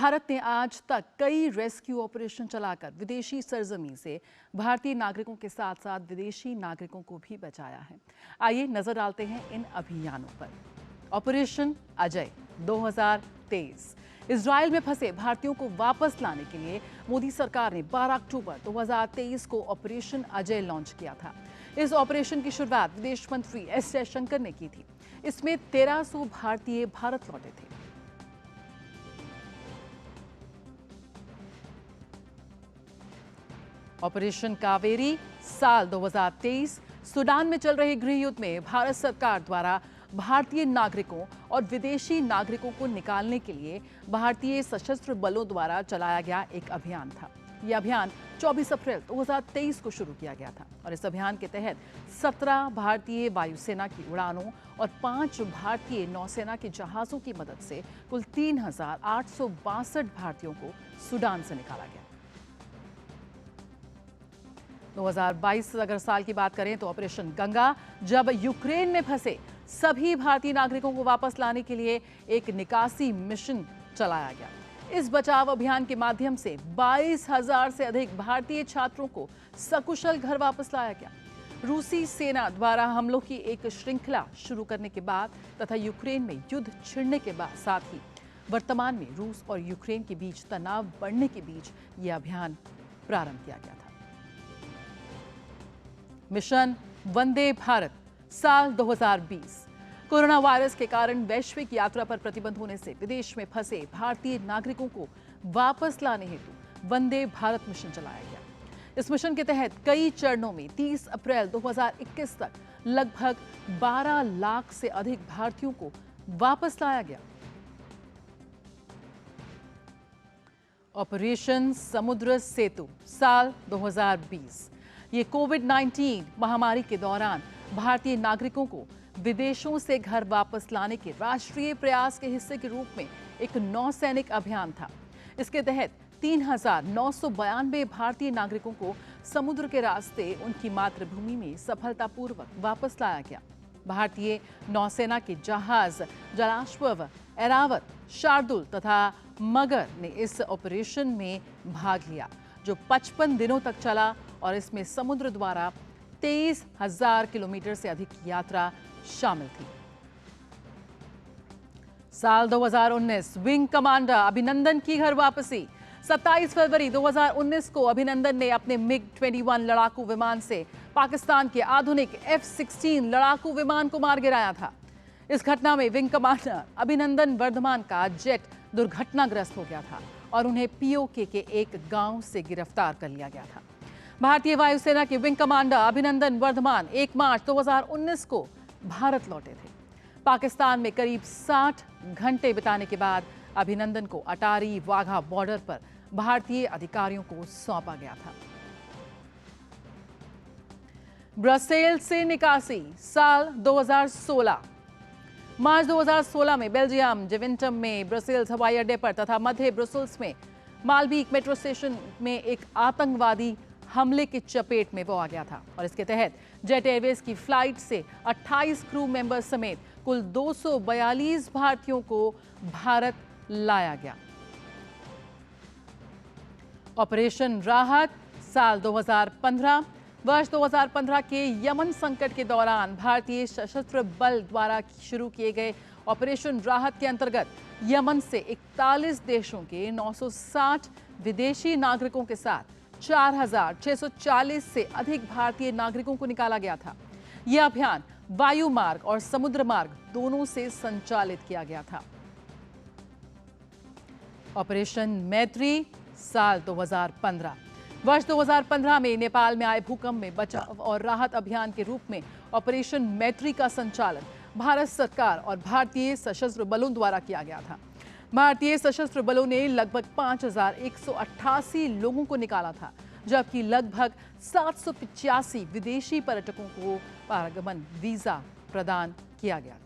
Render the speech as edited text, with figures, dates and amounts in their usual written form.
भारत ने आज तक कई रेस्क्यू ऑपरेशन चलाकर विदेशी सरजमी से भारतीय नागरिकों के साथ साथ विदेशी नागरिकों को भी बचाया है। आइए नजर डालते हैं इन अभियानों पर। ऑपरेशन अजय 2023। इजराइल में फंसे भारतीयों को वापस लाने के लिए मोदी सरकार ने 12 अक्टूबर 2023 को ऑपरेशन अजय लॉन्च किया था। इस ऑपरेशन की शुरुआत विदेश मंत्री एस जयशंकर ने की थी। इसमें 1300 भारतीय भारत लौटे थे। ऑपरेशन कावेरी साल 2023। सूडान में चल रहे गृह युद्ध में भारत सरकार द्वारा भारतीय नागरिकों और विदेशी नागरिकों को निकालने के लिए भारतीय सशस्त्र बलों द्वारा चलाया गया एक अभियान था। यह अभियान 24 अप्रैल 2023 को शुरू किया गया था और इस अभियान के तहत 17 भारतीय वायुसेना की उड़ानों और 5 भारतीय नौसेना के जहाजों की मदद से कुल 3,862 भारतीयों को सूडान से निकाला गया। 2022 अगर साल की बात करें तो ऑपरेशन गंगा, जब यूक्रेन में फंसे सभी भारतीय नागरिकों को वापस लाने के लिए एक निकासी मिशन चलाया गया। इस बचाव अभियान के माध्यम से 22,000 से अधिक भारतीय छात्रों को सकुशल घर वापस लाया गया। रूसी सेना द्वारा हमलों की एक श्रृंखला शुरू करने के बाद तथा यूक्रेन में युद्ध छिड़ने के बाद साथ ही वर्तमान में रूस और यूक्रेन के बीच तनाव बढ़ने के बीच यह अभियान प्रारंभ किया गया था। मिशन वंदे भारत साल 2020। कोरोना वायरस के कारण वैश्विक यात्रा पर प्रतिबंध होने से विदेश में फंसे भारतीय नागरिकों को वापस लाने हेतु वंदे भारत मिशन चलाया गया। इस मिशन के तहत कई चरणों में 30 अप्रैल 2021 तक लगभग 12 लाख से अधिक भारतीयों को वापस लाया गया। ऑपरेशन समुद्र सेतु साल 2020। ये कोविड-19 महामारी के दौरान भारतीय नागरिकों को विदेशों से घर वापस लाने के राष्ट्रीय प्रयास के हिस्से के रूप में एक नौसैनिक अभियान था। इसके तहत 3,992 भारतीय नागरिकों को समुद्र के रास्ते उनकी मातृभूमि में सफलतापूर्वक वापस लाया गया। भारतीय नौसेना के जहाज जलाश्व, ऐरावत, शार्दुल तथा मगर ने इस ऑपरेशन में भाग लिया, जो 55 दिनों तक चला और इसमें समुद्र द्वारा 23,000 किलोमीटर से अधिक यात्रा शामिल थी। साल 2019। विंग कमांडर अभिनंदन की घर वापसी। 27 फरवरी 2019 को अभिनंदन ने अपने MiG-21 लड़ाकू विमान से पाकिस्तान के आधुनिक F-16 लड़ाकू विमान को मार गिराया था। इस घटना में विंग कमांडर अभिनंदन वर्धमान का जेट दुर्घटनाग्रस्त हो गया था और उन्हें POK के एक गांव से गिरफ्तार कर लिया गया था। भारतीय वायुसेना के विंग कमांडर अभिनंदन वर्धमान 1 मार्च 2019 को भारत लौटे थे। पाकिस्तान में करीब 60 घंटे बिताने के बाद अभिनंदन को अटारी वाघा बॉर्डर पर भारतीय अधिकारियों को सौंपा गया था। ब्रसेल्स से निकासी साल 2016। मार्च 2016 में बेल्जियम जेविंटम में ब्रसेल्स हवाई अड्डे पर तथा मध्य ब्रसेल्स में मालबीक मेट्रो स्टेशन में एक आतंकवादी हमले की चपेट में वो आ गया था और इसके तहत जेट एयरवेज की फ्लाइट से 28 क्रू मेंबर्स समेत कुल 242 भारतीयों को भारत लाया गया। ऑपरेशन राहत साल 2015। वर्ष 2015 के यमन संकट के दौरान भारतीय सशस्त्र बल द्वारा शुरू किए गए ऑपरेशन राहत के अंतर्गत यमन से 41 देशों के 960 विदेशी नागरिकों के साथ 4,640 से अधिक भारतीय नागरिकों को निकाला गया था। यह अभियान वायु मार्ग और समुद्र मार्ग दोनों से संचालित किया गया था। ऑपरेशन मैत्री साल 2015। वर्ष 2015 में नेपाल में आए भूकंप में बचाव और राहत अभियान के रूप में ऑपरेशन मैत्री का संचालन भारत सरकार और भारतीय सशस्त्र बलों द्वारा किया गया था। भारतीय सशस्त्र बलों ने लगभग 5,188 लोगों को निकाला था, जबकि लगभग 785 विदेशी पर्यटकों को पारगमन वीजा प्रदान किया गया था।